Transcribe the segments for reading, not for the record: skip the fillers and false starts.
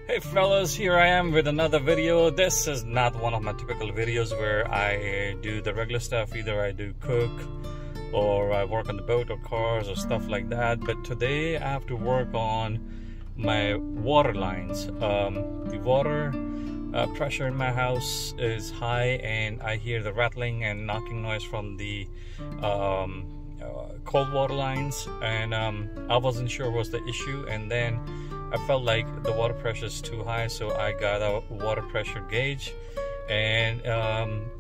Hey fellas, here I am with another video. This is not one of my typical videos where I do the regular stuff. Either I do cook or I work on the boat or cars or stuff like that. But today I have to work on my water lines. The water pressure in my house is high and I hear the rattling and knocking noise from the cold water lines, and I wasn't sure what's the issue, and then I felt like the water pressure is too high, so I got a water pressure gauge, and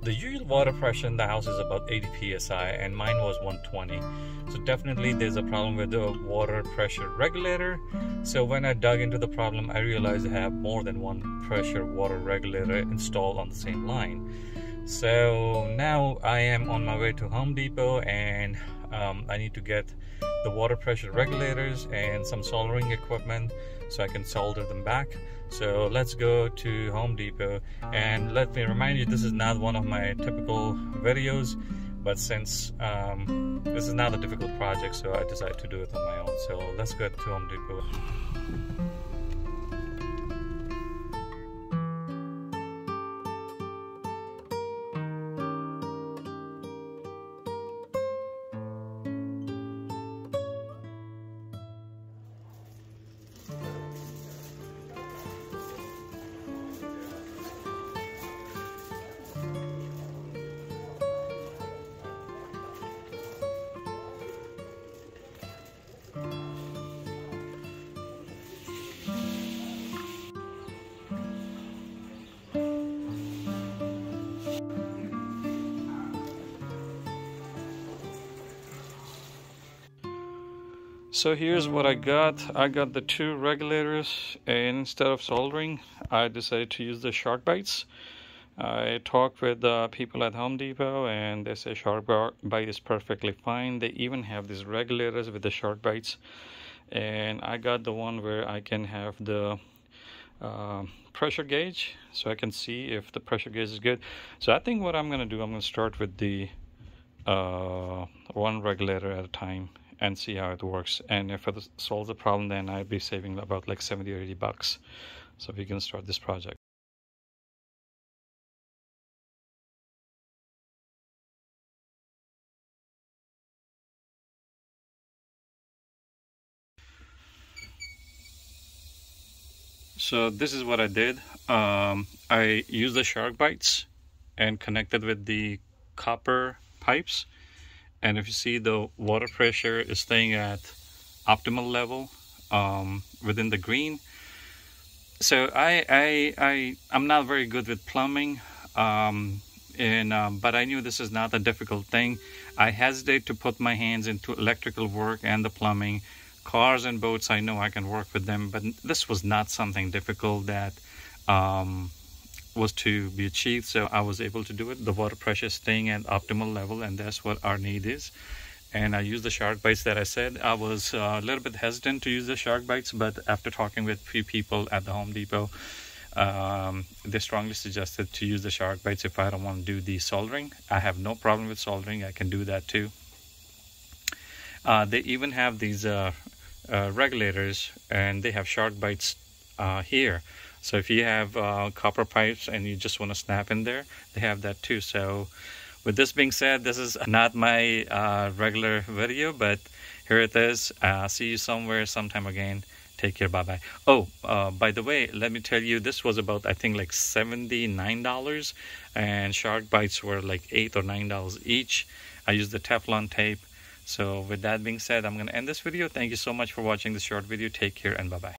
the usual water pressure in the house is about 80 psi and mine was 120. So definitely there's a problem with the water pressure regulator. So when I dug into the problem, I realized I have more than one pressure water regulator installed on the same line. So now I am on my way to Home Depot, and I need to get the water pressure regulators and some soldering equipment so I can solder them back. So let's go to Home Depot, and let me remind you, this is not one of my typical videos, but since this is not a difficult project, so I decided to do it on my own. So let's go to Home Depot. So here's what I got. I got the two regulators, and instead of soldering, I decided to use the shark bites. I talked with people at Home Depot, and they say shark bite is perfectly fine. They even have these regulators with the shark bites, and I got the one where I can have the pressure gauge, so I can see if the pressure gauge is good. So I think what I'm going to do, I'm going to start with the one regulator at a time and see how it works, and if it solves the problem, then I'd be saving about like 70 or 80 bucks. So we can start this project. So this is what I did. I used the shark bites and connected with the copper pipes, and if you see, the water pressure is staying at optimal level within the green. So I'm not very good with plumbing, but I knew this is not a difficult thing. I hesitate to put my hands into electrical work and the plumbing. Cars and boats, I know I can work with them, but this was not something difficult that was to be achieved, so I was able to do it. The water pressure is staying at optimal level, and that's what our need is. And I used the shark bites that I said. I was a little bit hesitant to use the shark bites, but after talking with a few people at the Home Depot, they strongly suggested to use the shark bites if I don't want to do the soldering. I have no problem with soldering. I can do that too. They even have these regulators, and they have shark bites here. So if you have copper pipes and you just want to snap in there, they have that too. So with this being said, this is not my regular video, but here it is. See you somewhere, sometime again. Take care. Bye-bye. Oh, by the way, let me tell you, this was about, I think, like $79, and shark bites were like $8 or $9 each. I used the Teflon tape. So with that being said, I'm going to end this video. Thank you so much for watching this short video. Take care and bye-bye.